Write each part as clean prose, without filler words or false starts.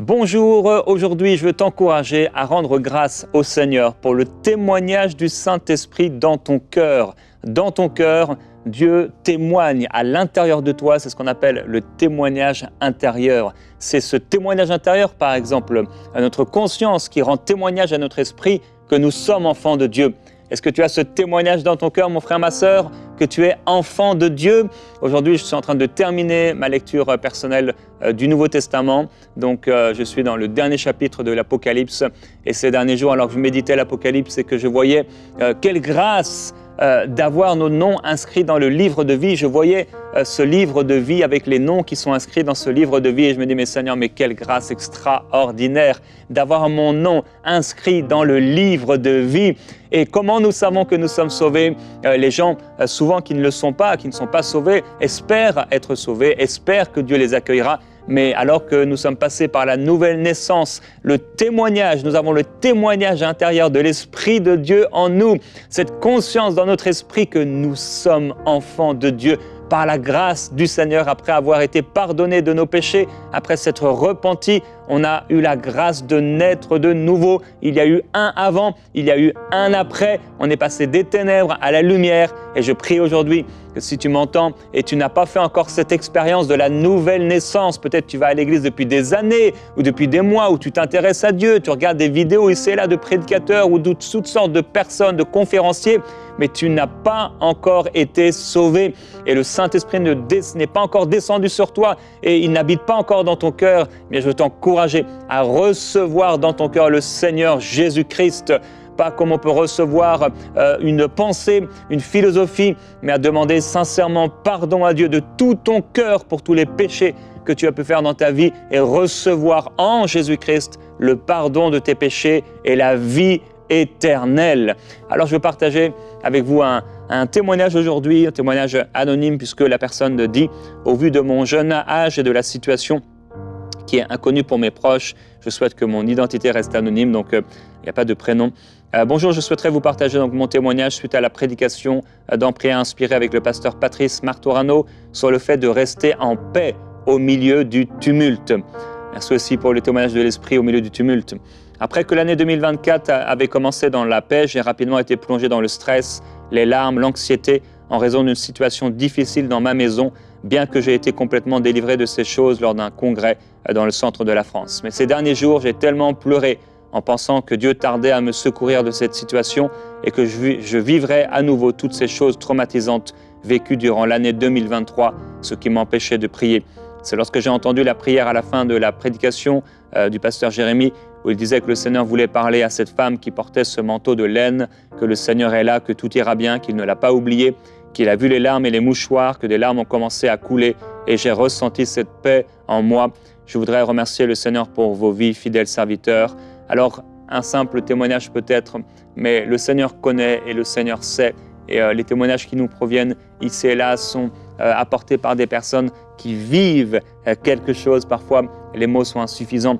Bonjour, aujourd'hui je veux t'encourager à rendre grâce au Seigneur pour le témoignage du Saint-Esprit dans ton cœur. Dans ton cœur, Dieu témoigne à l'intérieur de toi, c'est ce qu'on appelle le témoignage intérieur. C'est ce témoignage intérieur, par exemple, à notre conscience qui rend témoignage à notre esprit que nous sommes enfants de Dieu. Est-ce que tu as ce témoignage dans ton cœur, mon frère, ma sœur, que tu es enfant de Dieu? Aujourd'hui, je suis en train de terminer ma lecture personnelle du Nouveau Testament. Donc, je suis dans le dernier chapitre de l'Apocalypse. Et ces derniers jours, alors que je méditais l'Apocalypse et que je voyais quelle grâce d'avoir nos noms inscrits dans le livre de vie. Je voyais ce livre de vie avec les noms qui sont inscrits dans ce livre de vie et je me dis, mais Seigneur, mais quelle grâce extraordinaire d'avoir mon nom inscrit dans le livre de vie. Et comment nous savons que nous sommes sauvés? Les gens, souvent qui ne le sont pas, qui ne sont pas sauvés, espèrent être sauvés, espèrent que Dieu les accueillera. Mais alors que nous sommes passés par la nouvelle naissance, le témoignage, nous avons le témoignage intérieur de l'Esprit de Dieu en nous, cette conscience dans notre esprit que nous sommes enfants de Dieu par la grâce du Seigneur, après avoir été pardonnés de nos péchés, après s'être repentis, on a eu la grâce de naître de nouveau. Il y a eu un avant, il y a eu un après. On est passé des ténèbres à la lumière. Et je prie aujourd'hui que si tu m'entends et tu n'as pas fait encore cette expérience de la nouvelle naissance, peut-être tu vas à l'église depuis des années ou depuis des mois, où tu t'intéresses à Dieu, tu regardes des vidéos ici et là de prédicateurs ou de toutes sortes de personnes, de conférenciers, mais tu n'as pas encore été sauvé. Et le Saint-Esprit n'est pas encore descendu sur toi et il n'habite pas encore dans ton cœur. Mais je veux t'encourager à recevoir dans ton cœur le Seigneur Jésus-Christ. Pas comme on peut recevoir une pensée, une philosophie, mais à demander sincèrement pardon à Dieu de tout ton cœur pour tous les péchés que tu as pu faire dans ta vie et recevoir en Jésus-Christ le pardon de tes péchés et la vie éternelle. Alors je veux partager avec vous un témoignage aujourd'hui, un témoignage anonyme puisque la personne dit « Au vu de mon jeune âge et de la situation qui est inconnue pour mes proches, je souhaite que mon identité reste anonyme, donc il n'y a pas de prénom. Bonjour, je souhaiterais vous partager donc mon témoignage suite à la prédication dans Prière inspirée avec le pasteur Patrice Martorano sur le fait de rester en paix au milieu du tumulte. Merci aussi pour le témoignage de l'esprit au milieu du tumulte. Après que l'année 2024 avait commencé dans la paix, j'ai rapidement été plongé dans le stress, les larmes, l'anxiété en raison d'une situation difficile dans ma maison, bien que j'ai été complètement délivré de ces choses lors d'un congrès dans le centre de la France. Mais ces derniers jours, j'ai tellement pleuré en pensant que Dieu tardait à me secourir de cette situation et que je vivrais à nouveau toutes ces choses traumatisantes vécues durant l'année 2023, ce qui m'empêchait de prier. C'est lorsque j'ai entendu la prière à la fin de la prédication du pasteur Jérémie, où il disait que le Seigneur voulait parler à cette femme qui portait ce manteau de laine, que le Seigneur est là, que tout ira bien, qu'il ne l'a pas oublié, qu'il a vu les larmes et les mouchoirs, que des larmes ont commencé à couler et j'ai ressenti cette paix en moi. Je voudrais remercier le Seigneur pour vos vies, fidèles serviteurs. Alors, un simple témoignage peut-être, mais le Seigneur connaît et le Seigneur sait. Et les témoignages qui nous proviennent ici et là sont apportés par des personnes qui vivent quelque chose. Parfois, les mots sont insuffisants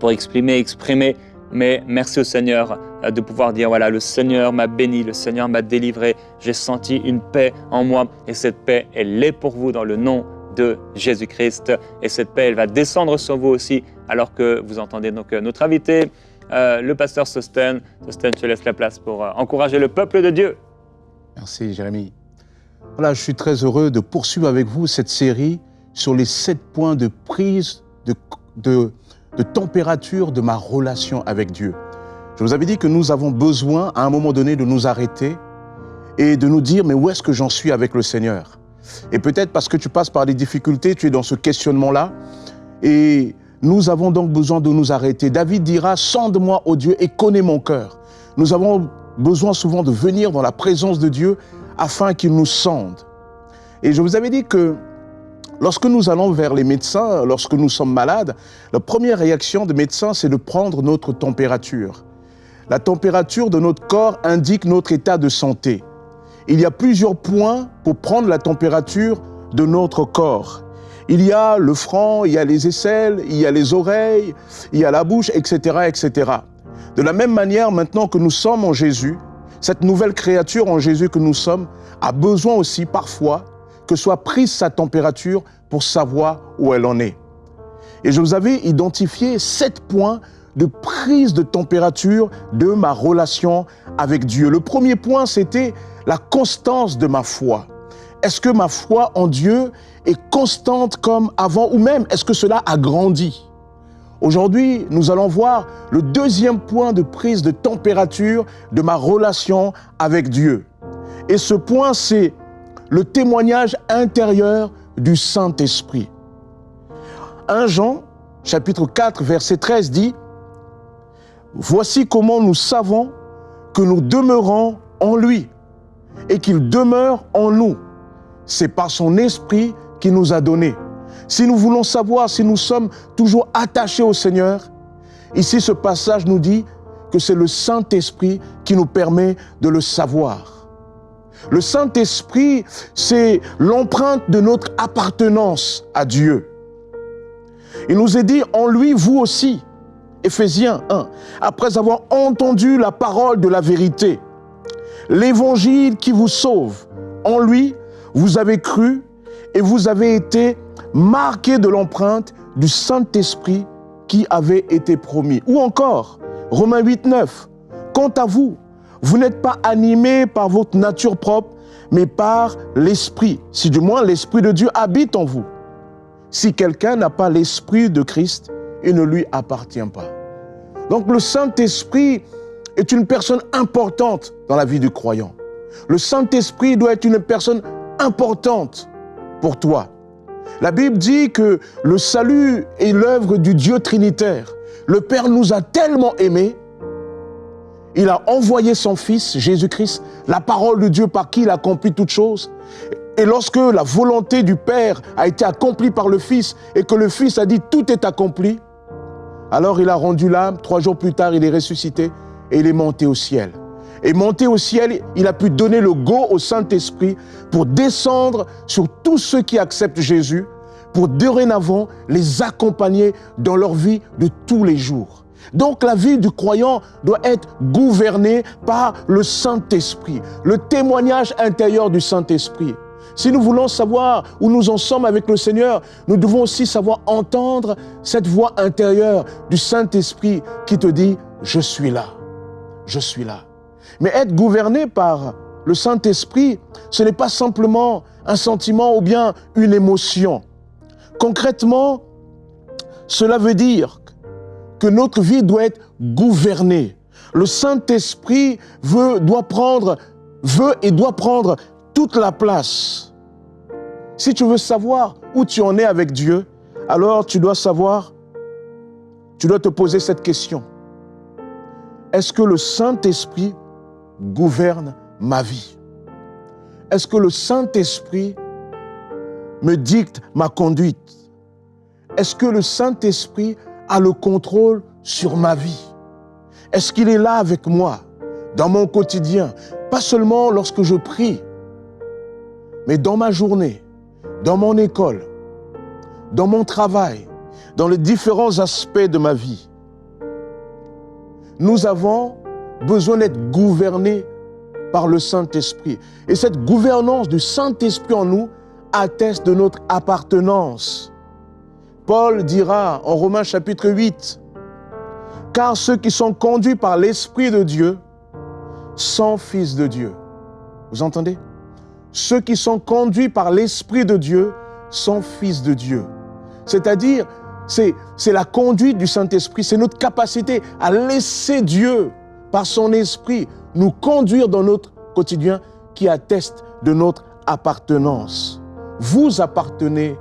pour exprimer, mais merci au Seigneur de pouvoir dire, voilà, le Seigneur m'a béni, le Seigneur m'a délivré, j'ai senti une paix en moi et cette paix, elle est pour vous dans le nom de Jésus-Christ. Et cette paix, elle va descendre sur vous aussi alors que vous entendez donc notre invité, le pasteur Sosten. Sosten, je te laisse la place pour encourager le peuple de Dieu. Merci Jérémie. Voilà, je suis très heureux de poursuivre avec vous cette série sur les 7 points de prise de température de ma relation avec Dieu. Je vous avais dit que nous avons besoin à un moment donné de nous arrêter et de nous dire mais où est-ce que j'en suis avec le Seigneur? Et peut-être parce que tu passes par des difficultés, tu es dans ce questionnement-là et nous avons donc besoin de nous arrêter. David dira « Sonde-moi, ô Dieu, et connais mon cœur ». Nous avons besoin souvent de venir dans la présence de Dieu afin qu'il nous sonde. Et je vous avais dit que lorsque nous allons vers les médecins, lorsque nous sommes malades, la première réaction des médecins, c'est de prendre notre température. La température de notre corps indique notre état de santé. Il y a plusieurs points pour prendre la température de notre corps. Il y a le front, il y a les aisselles, il y a les oreilles, il y a la bouche, etc., etc. De la même manière, maintenant que nous sommes en Jésus, cette nouvelle créature en Jésus que nous sommes a besoin aussi parfois que soit prise sa température pour savoir où elle en est. Et je vous avais identifié 7 points de prise de température de ma relation avec Dieu. Le premier point, c'était la constance de ma foi. Est-ce que ma foi en Dieu est constante comme avant ou même est-ce que cela a grandi? Aujourd'hui, nous allons voir le deuxième point de prise de température de ma relation avec Dieu. Et ce point, c'est le témoignage intérieur du Saint-Esprit. 1 Jean, chapitre 4, verset 13 dit « Voici comment nous savons que nous demeurons en lui et qu'il demeure en nous. C'est par son Esprit qu'il nous a donné. » Si nous voulons savoir si nous sommes toujours attachés au Seigneur, ici ce passage nous dit que c'est le Saint-Esprit qui nous permet de le savoir. Le Saint-Esprit, c'est l'empreinte de notre appartenance à Dieu. Il nous est dit en lui, vous aussi, Éphésiens 1, après avoir entendu la parole de la vérité, l'évangile qui vous sauve, en lui, vous avez cru et vous avez été marqués de l'empreinte du Saint-Esprit qui avait été promis. Ou encore, Romains 8, 9, quant à vous, vous n'êtes pas animés par votre nature propre, mais par l'Esprit, si du moins l'Esprit de Dieu habite en vous. Si quelqu'un n'a pas l'Esprit de Christ, il ne lui appartient pas. Donc le Saint-Esprit est une personne importante dans la vie du croyant. Le Saint-Esprit doit être une personne importante pour toi. La Bible dit que le salut est l'œuvre du Dieu trinitaire. Le Père nous a tellement aimés, il a envoyé son Fils, Jésus-Christ, la parole de Dieu par qui il accomplit toutes choses. Et lorsque la volonté du Père a été accomplie par le Fils et que le Fils a dit « tout est accompli », alors il a rendu l'âme, 3 jours plus tard, il est ressuscité et il est monté au ciel. Et monté au ciel, il a pu donner le go au Saint-Esprit pour descendre sur tous ceux qui acceptent Jésus, pour dorénavant les accompagner dans leur vie de tous les jours. Donc la vie du croyant doit être gouvernée par le Saint-Esprit, le témoignage intérieur du Saint-Esprit. Si nous voulons savoir où nous en sommes avec le Seigneur, nous devons aussi savoir entendre cette voix intérieure du Saint-Esprit qui te dit « Je suis là, je suis là ». Mais être gouverné par le Saint-Esprit, ce n'est pas simplement un sentiment ou bien une émotion. Concrètement, cela veut dire que notre vie doit être gouvernée. Le Saint-Esprit doit prendre toute la place. Si tu veux savoir où tu en es avec Dieu, alors tu dois te poser cette question. Est-ce que le Saint-Esprit gouverne ma vie? Est-ce que le Saint-Esprit me dicte ma conduite? Est-ce que le Saint-Esprit a le contrôle sur ma vie? Est-ce qu'il est là avec moi dans mon quotidien? Pas seulement lorsque je prie, mais dans ma journée, dans mon école, dans mon travail, dans les différents aspects de ma vie. Nous avons besoin d'être gouvernés par le Saint-Esprit. Et cette gouvernance du Saint-Esprit en nous atteste de notre appartenance. Paul dira en Romains chapitre 8, « Car ceux qui sont conduits par l'Esprit de Dieu sont fils de Dieu. » Vous entendez? Ceux qui sont conduits par l'Esprit de Dieu sont fils de Dieu. C'est-à-dire, c'est la conduite du Saint-Esprit, c'est notre capacité à laisser Dieu, par son Esprit, nous conduire dans notre quotidien qui atteste de notre appartenance. Vous appartenez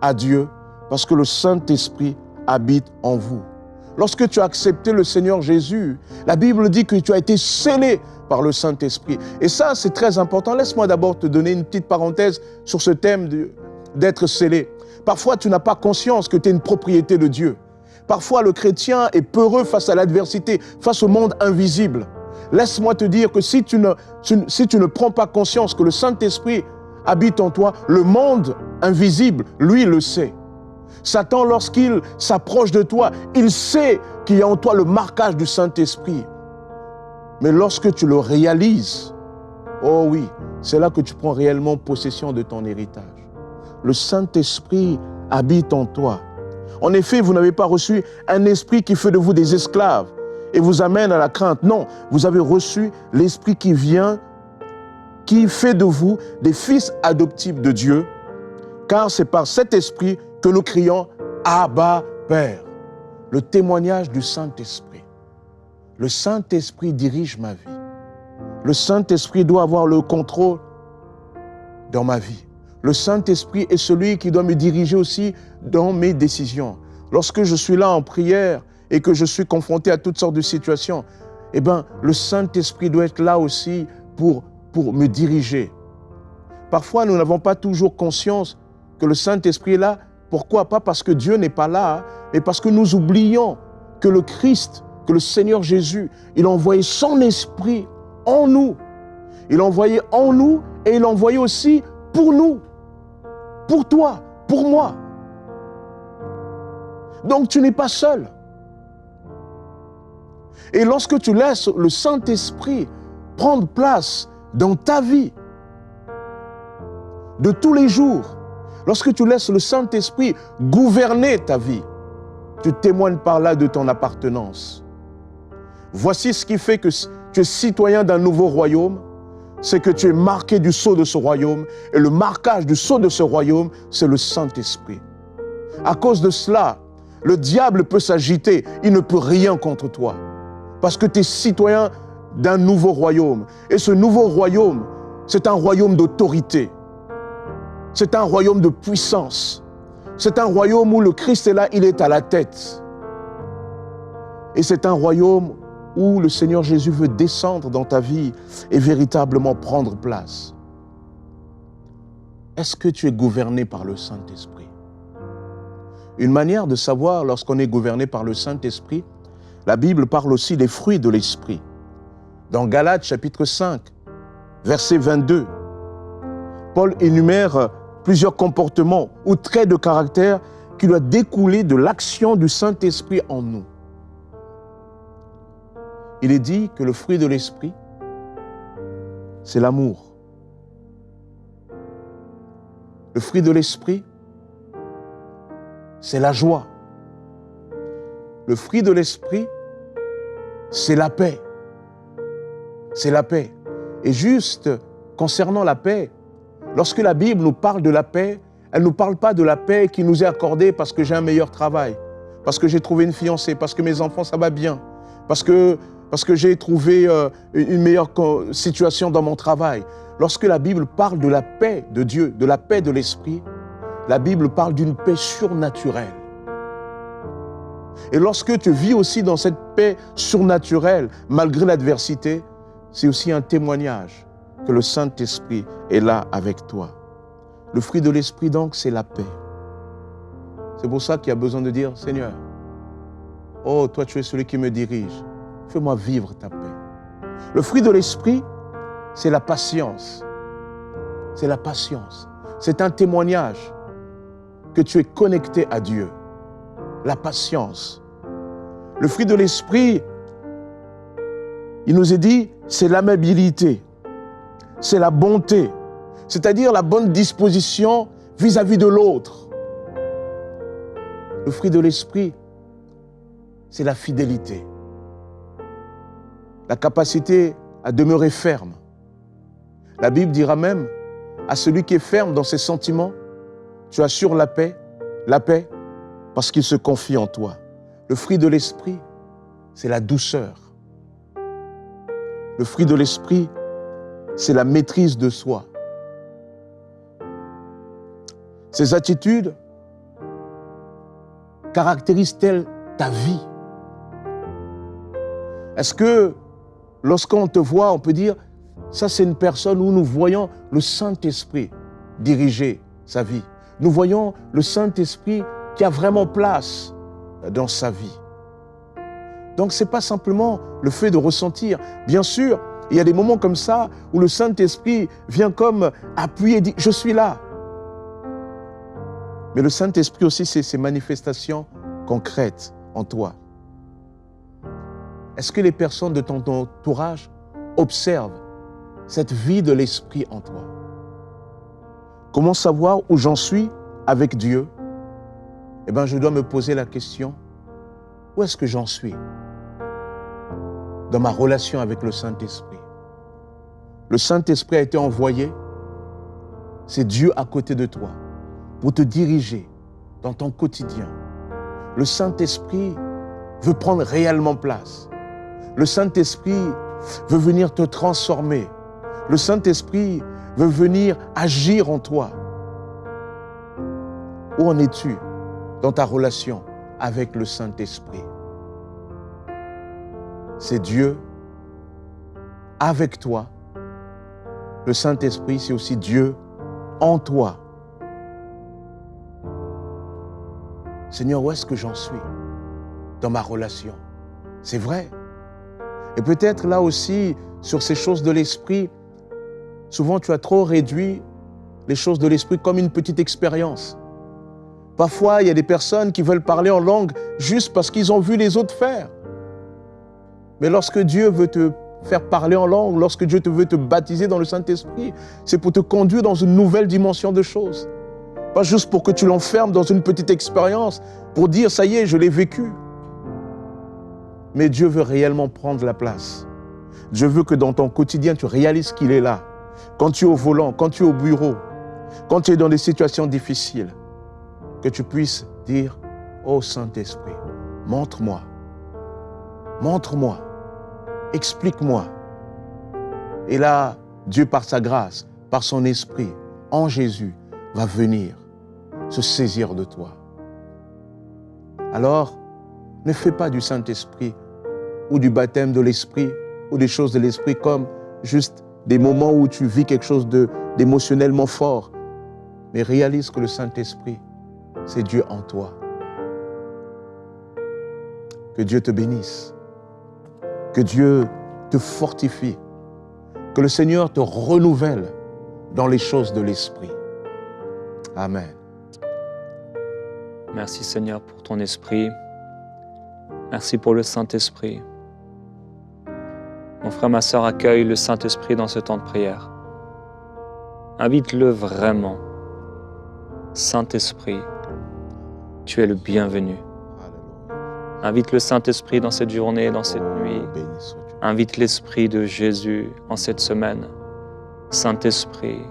à Dieu parce que le Saint-Esprit habite en vous. Lorsque tu as accepté le Seigneur Jésus, la Bible dit que tu as été scellé par le Saint-Esprit. Et ça, c'est très important. Laisse-moi d'abord te donner une petite parenthèse sur ce thème d'être scellé. Parfois, tu n'as pas conscience que tu es une propriété de Dieu. Parfois, le chrétien est peureux face à l'adversité, face au monde invisible. Laisse-moi te dire que si tu ne prends pas conscience que le Saint-Esprit habite en toi, le monde invisible, lui, le sait. Satan, lorsqu'il s'approche de toi, il sait qu'il y a en toi le marquage du Saint-Esprit. Mais lorsque tu le réalises, oh oui, c'est là que tu prends réellement possession de ton héritage. Le Saint-Esprit habite en toi. En effet, vous n'avez pas reçu un esprit qui fait de vous des esclaves et vous amène à la crainte. Non, vous avez reçu l'esprit qui vient, qui fait de vous des fils adoptifs de Dieu, car c'est par cet esprit que nous crions « Abba, Père ». Le témoignage du Saint-Esprit. Le Saint-Esprit dirige ma vie. Le Saint-Esprit doit avoir le contrôle dans ma vie. Le Saint-Esprit est celui qui doit me diriger aussi dans mes décisions. Lorsque je suis là en prière et que je suis confronté à toutes sortes de situations, eh bien, le Saint-Esprit doit être là aussi pour me diriger. Parfois, nous n'avons pas toujours conscience que le Saint-Esprit est là. Pourquoi? Pas parce que Dieu n'est pas là, mais parce que nous oublions que le Christ, que le Seigneur Jésus, il a envoyé son Esprit en nous. Il l'a envoyé en nous et il l'a envoyé aussi pour nous, pour toi, pour moi. Donc tu n'es pas seul. Et lorsque tu laisses le Saint-Esprit prendre place dans ta vie de tous les jours, lorsque tu laisses le Saint-Esprit gouverner ta vie, tu témoignes par là de ton appartenance. Voici ce qui fait que tu es citoyen d'un nouveau royaume, c'est que tu es marqué du sceau de ce royaume, et le marquage du sceau de ce royaume, c'est le Saint-Esprit. À cause de cela, le diable peut s'agiter, il ne peut rien contre toi, parce que tu es citoyen d'un nouveau royaume. Et ce nouveau royaume, c'est un royaume d'autorité. C'est un royaume de puissance. C'est un royaume où le Christ est là, il est à la tête. Et c'est un royaume où le Seigneur Jésus veut descendre dans ta vie et véritablement prendre place. Est-ce que tu es gouverné par le Saint-Esprit? Une manière de savoir lorsqu'on est gouverné par le Saint-Esprit, la Bible parle aussi des fruits de l'Esprit. Dans Galates chapitre 5, verset 22, Paul énumère plusieurs comportements ou traits de caractère qui doivent découler de l'action du Saint-Esprit en nous. Il est dit que le fruit de l'Esprit, c'est l'amour. Le fruit de l'Esprit, c'est la joie. Le fruit de l'Esprit, c'est la paix. C'est la paix. Et juste concernant la paix, lorsque la Bible nous parle de la paix, elle ne nous parle pas de la paix qui nous est accordée parce que j'ai un meilleur travail, parce que j'ai trouvé une fiancée, parce que mes enfants, ça va bien, parce que j'ai trouvé une meilleure situation dans mon travail. Lorsque la Bible parle de la paix de Dieu, de la paix de l'Esprit, la Bible parle d'une paix surnaturelle. Et lorsque tu vis aussi dans cette paix surnaturelle, malgré l'adversité, c'est aussi un témoignage que le Saint-Esprit est là avec toi. Le fruit de l'Esprit, donc, c'est la paix. C'est pour ça qu'il y a besoin de dire, Seigneur, oh, toi, tu es celui qui me dirige. Fais-moi vivre ta paix. Le fruit de l'Esprit, c'est la patience. C'est la patience. C'est un témoignage que tu es connecté à Dieu. La patience. Le fruit de l'Esprit, il nous est dit, c'est l'amabilité, c'est la bonté, c'est-à-dire la bonne disposition vis-à-vis de l'autre. Le fruit de l'Esprit, c'est la fidélité, la capacité à demeurer ferme. La Bible dira même, à celui qui est ferme dans ses sentiments, tu assures la paix parce qu'il se confie en toi. Le fruit de l'Esprit, c'est la douceur. Le fruit de l'Esprit, c'est la maîtrise de soi. Ces attitudes caractérisent-elles ta vie? Est-ce que lorsqu'on te voit, on peut dire, ça c'est une personne où nous voyons le Saint-Esprit diriger sa vie. Nous voyons le Saint-Esprit qui a vraiment place dans sa vie. Donc ce n'est pas simplement le fait de ressentir. Bien sûr, il y a des moments comme ça où le Saint-Esprit vient comme appuyer et dit « je suis là ». Mais le Saint-Esprit aussi, c'est ses manifestations concrètes en toi. Est-ce que les personnes de ton entourage observent cette vie de l'Esprit en toi? Comment savoir où j'en suis avec Dieu? eh bien, je dois me poser la question, où est-ce que j'en suis dans ma relation avec le Saint-Esprit? Le Saint-Esprit a été envoyé, c'est Dieu à côté de toi, pour te diriger dans ton quotidien. Le Saint-Esprit veut prendre réellement place. Le Saint-Esprit veut venir te transformer. Le Saint-Esprit veut venir agir en toi. Où en es-tu dans ta relation avec le Saint-Esprit? C'est Dieu avec toi. Le Saint-Esprit, c'est aussi Dieu en toi. Seigneur, où est-ce que j'en suis dans ma relation? C'est vrai. Et peut-être là aussi, sur ces choses de l'esprit, souvent tu as trop réduit les choses de l'esprit comme une petite expérience. Parfois, il y a des personnes qui veulent parler en langue juste parce qu'ils ont vu les autres faire. Mais lorsque Dieu veut te faire parler en langue, lorsque Dieu veut te baptiser dans le Saint-Esprit, c'est pour te conduire dans une nouvelle dimension de choses. Pas juste pour que tu l'enfermes dans une petite expérience, pour dire, ça y est, je l'ai vécu. Mais Dieu veut réellement prendre la place. Dieu veut que dans ton quotidien, tu réalises qu'il est là. Quand tu es au volant, quand tu es au bureau, quand tu es dans des situations difficiles, que tu puisses dire, oh Saint-Esprit, montre-moi, montre-moi, explique-moi. Et là, Dieu par sa grâce, par son esprit, en Jésus, va venir se saisir de toi. Alors, ne fais pas du Saint-Esprit ou du baptême de l'Esprit ou des choses de l'Esprit comme juste des moments où tu vis quelque chose d'émotionnellement fort. Mais réalise que le Saint-Esprit, c'est Dieu en toi. Que Dieu te bénisse. Que Dieu te fortifie. Que le Seigneur te renouvelle dans les choses de l'Esprit. Amen. Merci Seigneur pour ton esprit. Merci pour le Saint-Esprit. Mon frère, ma sœur, accueille le Saint-Esprit dans ce temps de prière. Invite-le vraiment. Saint-Esprit, tu es le bienvenu. Invite le Saint-Esprit dans cette journée, dans cette nuit. Invite l'Esprit de Jésus en cette semaine. Saint-Esprit,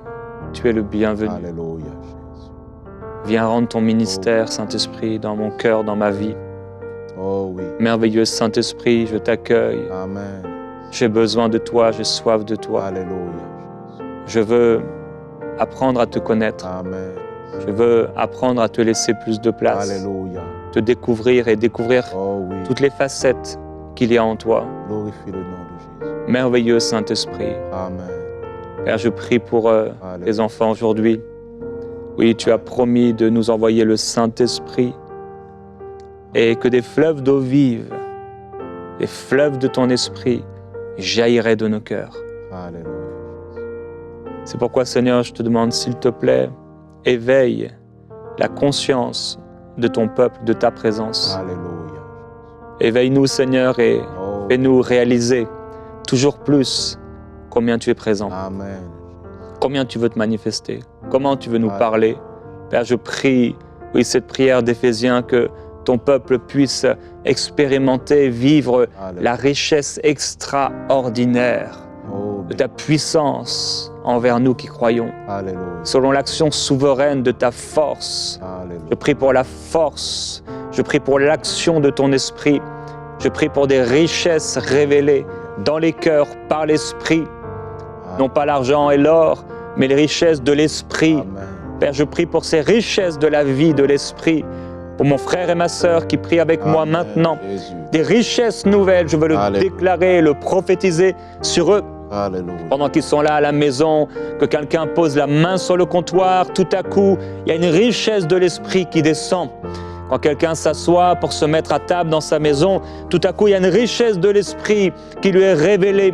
tu es le bienvenu. Alléluia. Viens rendre ton ministère, Saint-Esprit, dans mon cœur, dans ma vie. Oh oui. Merveilleux Saint-Esprit, je t'accueille. Amen. J'ai besoin de toi, j'ai soif de toi. Alléluia. Je veux apprendre à te connaître. Amen. Je veux apprendre à te laisser plus de place. Alléluia. Te découvrir et découvrir Oh oui. toutes les facettes qu'il y a en toi. Glorifie le nom de Jésus. Merveilleux Saint-Esprit. Amen. Père, je prie pour Alléluia. les enfants aujourd'hui. Oui, tu as promis de nous envoyer le Saint-Esprit et que des fleuves d'eau vive, des fleuves de ton esprit jailliraient de nos cœurs. Alléluia. C'est pourquoi, Seigneur, je te demande, s'il te plaît, éveille la conscience de ton peuple, de ta présence. Alléluia. Éveille-nous, Seigneur, et Oh. fais-nous réaliser toujours plus combien tu es présent, Amen. combien tu veux te manifester, comment tu veux nous parler. Père, je prie, oui, cette prière d'Éphésiens, que ton peuple puisse expérimenter, vivre Alléluia. la richesse extraordinaire Oh, de ta puissance envers nous qui croyons, Alléluia. selon l'action souveraine de ta force. Alléluia. Je prie pour la force, je prie pour l'action de ton esprit, je prie pour des richesses révélées dans les cœurs par l'esprit, non pas l'argent et l'or, mais les richesses de l'esprit. Amen. Père, je prie pour ces richesses de la vie, de l'esprit, pour mon frère et ma sœur qui prient avec moi Amen. maintenant. Jésus. Des richesses nouvelles, je veux le Alléluia. déclarer, le prophétiser sur eux. Alléluia. Pendant qu'ils sont là à la maison, que quelqu'un pose la main sur le comptoir, tout à coup, il y a une richesse de l'esprit qui descend. Quand quelqu'un s'assoit pour se mettre à table dans sa maison, tout à coup, il y a une richesse de l'esprit qui lui est révélée.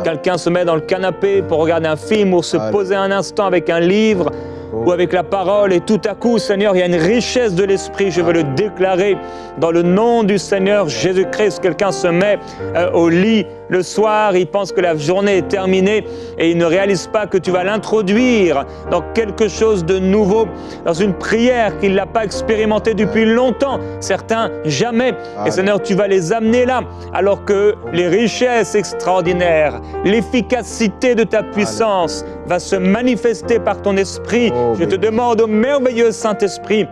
Quelqu'un se met dans le canapé pour regarder un film ou se poser un instant avec un livre ou avec la parole, et tout à coup, Seigneur, il y a une richesse de l'esprit, je veux le déclarer dans le nom du Seigneur Jésus-Christ. Quelqu'un se met au lit Le soir, il pense que la journée est terminée et il ne réalise pas que tu vas l'introduire dans quelque chose de nouveau, dans une prière qu'il n'a pas expérimentée depuis longtemps. Certains, jamais. Et Seigneur, tu vas les amener là, alors que les richesses extraordinaires, l'efficacité de ta puissance va se manifester par ton esprit. Je te demande au merveilleux Saint-Esprit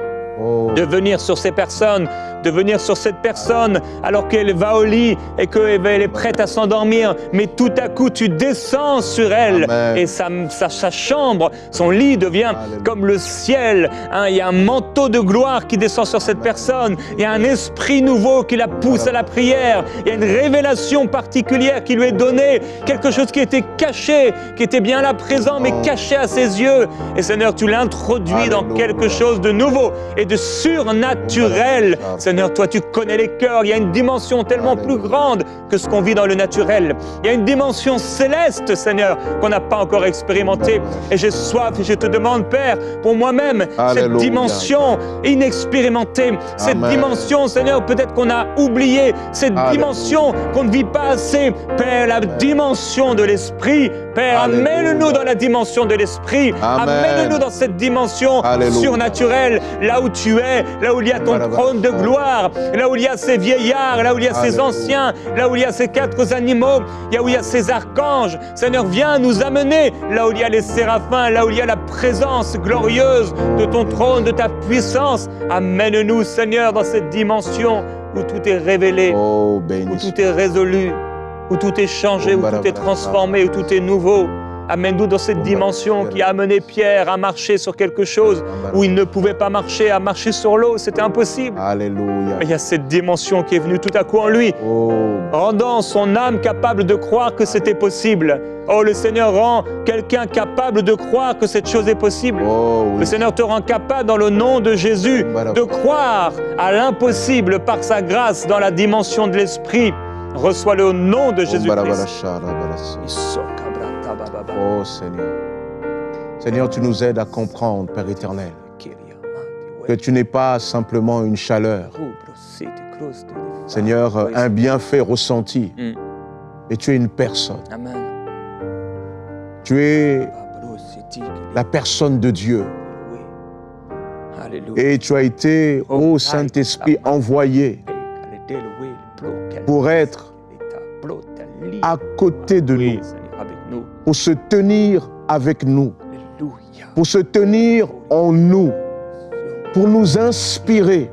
de venir sur ces personnes, de venir sur cette personne alors qu'elle va au lit et qu'elle est prête à s'endormir, mais tout à coup tu descends sur elle. Amen. Et sa chambre, son lit devient comme le ciel. Il y a un manteau de gloire qui descend sur cette personne, il y a un esprit nouveau qui la pousse à la prière, il y a une révélation particulière qui lui est donnée, quelque chose qui était caché, qui était bien là présent mais caché à ses yeux. Et Seigneur, tu l'introduis dans quelque chose de nouveau et de surnaturel. Seigneur, toi tu connais les cœurs, il y a une dimension tellement plus grande que ce qu'on vit dans le naturel. Il y a une dimension céleste, Seigneur, qu'on n'a pas encore expérimentée. Et j'ai soif et je te demande, Père, pour moi-même, cette dimension inexpérimentée, cette dimension, Seigneur, peut-être qu'on a oublié, cette dimension qu'on ne vit pas assez. Père, la dimension de l'Esprit, Père, amène-nous dans la dimension de l'Esprit, amène-nous dans cette dimension surnaturelle, là où tu es, là où il y a ton trône de gloire, là où il y a ces vieillards, là où il y a ces anciens, là où il y a ces 4 animaux, là où il y a ces archanges. Seigneur, viens nous amener là où il y a les séraphins, là où il y a la présence glorieuse de ton trône, de ta puissance. Amène-nous, Seigneur, dans cette dimension où tout est révélé, où tout est résolu, où tout est changé, où tout est transformé, où tout est nouveau. Amène-nous dans cette dimension qui a amené Pierre à marcher sur quelque chose où il ne pouvait pas marcher, à marcher sur l'eau, c'était impossible. Alléluia. Mais il y a cette dimension qui est venue tout à coup en lui, rendant son âme capable de croire que c'était possible. Oh, le Seigneur rend quelqu'un capable de croire que cette chose est possible. Le Seigneur te rend capable dans le nom de Jésus de croire à l'impossible par sa grâce dans la dimension de l'Esprit. Reçois-le au nom de Jésus-Christ. Oh Seigneur. Seigneur, tu nous aides à comprendre, Père éternel, que tu n'es pas simplement une chaleur. Seigneur, un bienfait ressenti. Et tu es une personne. Amen. Tu es la personne de Dieu. Et tu as été, ô Saint-Esprit, envoyé pour être à côté de nous, pour se tenir avec nous, pour se tenir en nous, pour nous inspirer.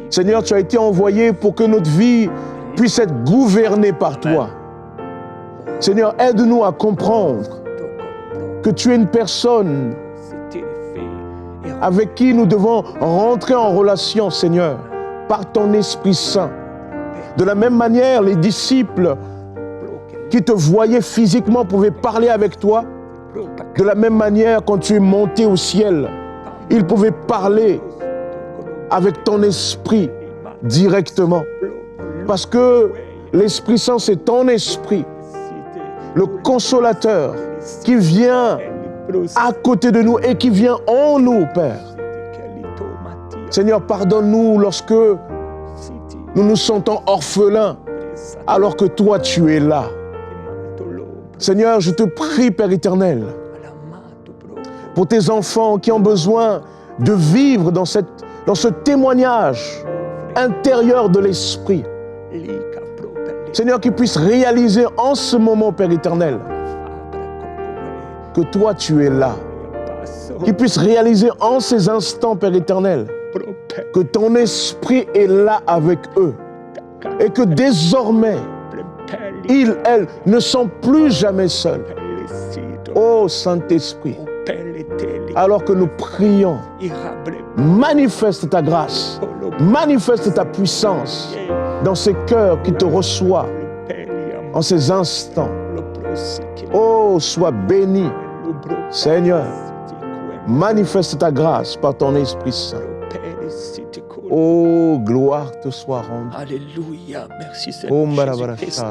Seigneur, tu as été envoyé pour que notre vie puisse être gouvernée par toi. Seigneur, aide-nous à comprendre que tu es une personne avec qui nous devons rentrer en relation, Seigneur, par ton Esprit Saint. De la même manière, les disciples qui te voyaient physiquement pouvaient parler avec toi. De la même manière, quand tu es monté au ciel, ils pouvaient parler avec ton esprit directement. Parce que l'Esprit Saint, c'est ton esprit, le consolateur qui vient à côté de nous et qui vient en nous, Père. Seigneur, pardonne-nous lorsque nous nous sentons orphelins alors que toi, tu es là. Seigneur, je te prie, Père éternel, pour tes enfants qui ont besoin de vivre dans ce témoignage intérieur de l'Esprit. Seigneur, qu'ils puissent réaliser en ce moment, Père éternel, que toi, tu es là. Qu'ils puissent réaliser en ces instants, Père éternel, que ton Esprit est là avec eux. Et que désormais, ils, elles, ne sont plus jamais seuls. Ô Saint-Esprit, alors que nous prions, manifeste ta grâce, manifeste ta puissance dans ces cœurs qui te reçoivent en ces instants. Oh, sois béni, Seigneur. Manifeste ta grâce par ton Esprit Saint. Oh, gloire te soit rendue. Alléluia, merci Seigneur Jésus-Christ.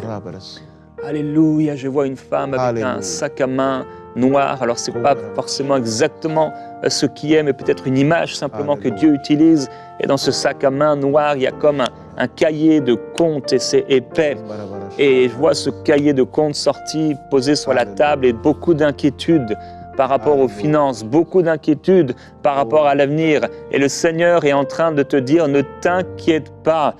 Alléluia, je vois une femme avec un sac à main noir. Alors c'est pas forcément exactement ce qui est, mais peut-être une image simplement que Dieu utilise. Et dans ce sac à main noir, il y a comme un cahier de comptes et c'est épais. Et je vois ce cahier de comptes sorti, posé sur la table et beaucoup d'inquiétudes par rapport aux finances, beaucoup d'inquiétudes par rapport à l'avenir. Et le Seigneur est en train de te dire, ne t'inquiète pas,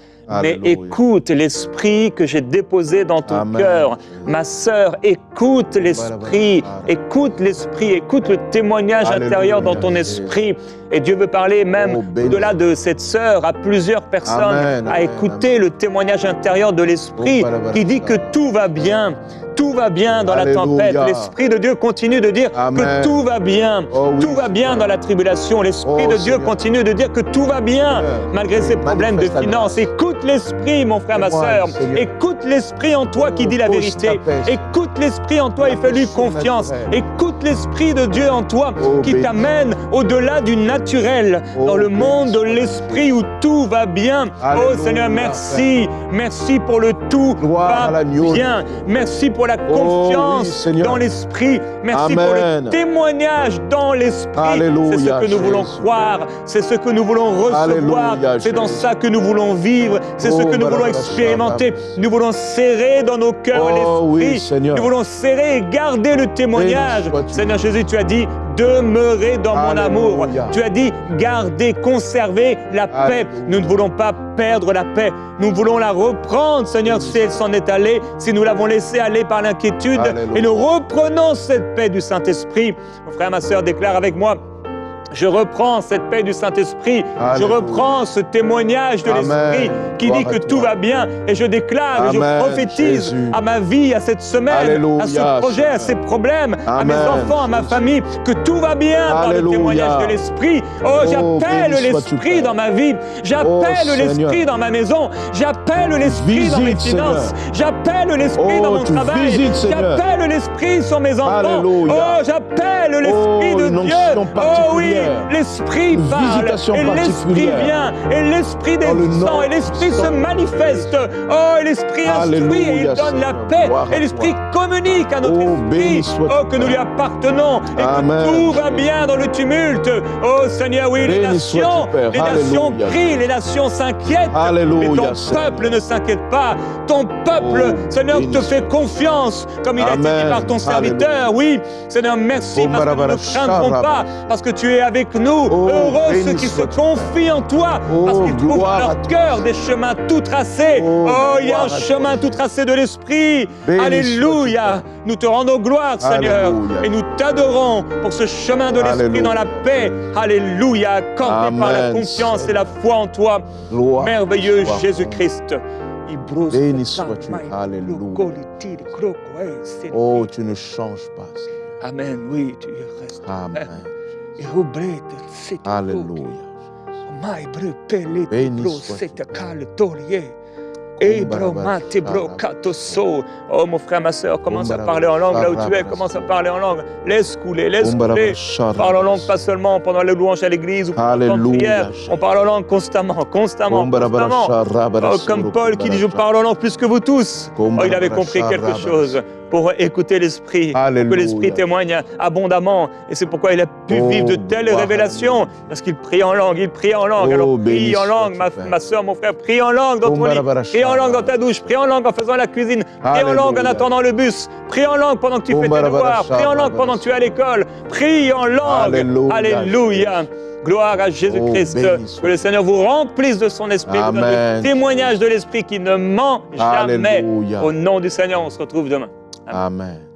mais écoute l'esprit que j'ai déposé dans ton cœur. Ma sœur, écoute l'esprit, écoute le témoignage intérieur dans ton esprit. Et Dieu veut parler même au-delà de cette sœur à plusieurs personnes, à écouter le témoignage intérieur de l'esprit qui dit que tout va bien. Tout va bien dans la tempête. L'Esprit de Dieu continue de dire que tout va bien. Tout va bien dans la tribulation. L'Esprit de Dieu continue de dire que tout va bien malgré ces problèmes de finances. Écoute l'Esprit, mon frère, ma sœur. Écoute l'Esprit en toi qui dit la vérité. Écoute l'Esprit en toi et fais-lui confiance. Écoute l'Esprit de Dieu en toi qui t'amène au-delà du naturel, dans le monde de l'Esprit où tout va bien. Oh Seigneur, merci. Merci pour le tout va bien. Merci pour la confiance dans l'Esprit. Merci pour le témoignage dans l'Esprit. C'est ce que nous voulons croire. C'est ce que nous voulons recevoir. C'est dans ça que nous voulons vivre. C'est ce que nous voulons expérimenter. Nous voulons serrer dans nos cœurs l'Esprit. Nous voulons serrer et garder le témoignage. Seigneur Jésus, tu as dit, demeurez dans mon amour. Tu as dit, gardez, conservez la paix. Nous ne voulons pas perdre la paix. Nous voulons la reprendre, Seigneur, si elle s'en est allée, si nous l'avons laissée aller par l'inquiétude. Et nous reprenons cette paix du Saint-Esprit. Mon frère, ma sœur, déclare avec moi, je reprends cette paix du Saint-Esprit. Je reprends ce témoignage de l'Esprit qui dit que tout va bien. Et je déclare et je prophétise à ma vie, à cette semaine, à ce projet, à ces problèmes, à mes enfants, à ma famille, que tout va bien dans le témoignage de l'Esprit. Oh, j'appelle l'Esprit dans ma vie. J'appelle l'Esprit dans ma maison. J'appelle l'Esprit dans mes finances. J'appelle l'Esprit dans mon travail. J'appelle l'Esprit sur mes enfants. Oh, j'appelle l'Esprit de Dieu. Oh oui. L'Esprit parle, et l'Esprit vient, et l'Esprit descend, et l'Esprit se manifeste. Oh, et l'Esprit instruit, et il donne la paix, et l'Esprit communique à notre esprit, oh, que nous lui appartenons, et que tout va bien dans le tumulte. Oh Seigneur, oui, les nations crient, les nations s'inquiètent, mais ton peuple ne s'inquiète pas. Ton peuple, Seigneur, te fait confiance, comme il a été dit par ton serviteur. Oui, Seigneur, merci, parce que nous ne craindrons pas, parce que tu es avec nous. Heureux ceux qui se confient en toi, parce qu'ils trouvent dans leur cœur des chemins tout tracés. Oh, il y a un chemin tout tracé de l'Esprit. Alléluia. Nous te rendons gloire, Seigneur, et nous t'adorons pour ce chemin de l'Esprit dans la paix. Alléluia, accordé par la confiance et la foi en toi. Merveilleux Jésus-Christ. Béni sois-tu. Alléluia. Oh, tu ne changes pas. Amen. Oui, tu restes. Amen. Alléluia. Béni sois-tu. Oh mon frère, ma soeur, commence à parler en langue là où tu es, commence à parler en langue. Laisse couler, laisse couler. Parle en langue pas seulement pendant les louanges à l'église ou pendant le temps de prière. On parle en langue constamment. Oh, comme Paul qui dit, je parle en langue plus que vous tous. Oh, il avait compris quelque chose pour écouter l'Esprit, que l'Esprit témoigne abondamment. Et c'est pourquoi il a pu vivre de telles révélations, parce qu'il prie en langue, Alors prie en langue, ma soeur, mon frère, prie en langue dans ton lit, prie en langue dans ta douche, prie en langue en faisant la cuisine, prie en langue en attendant le bus, prie en langue pendant que tu fais tes devoirs, prie en langue pendant que tu es à l'école, prie en langue. Alléluia. Gloire à Jésus-Christ. Que le Seigneur vous remplisse de son Esprit, le témoignage de l'Esprit qui ne ment jamais. Au nom du Seigneur, on se retrouve demain. Amen.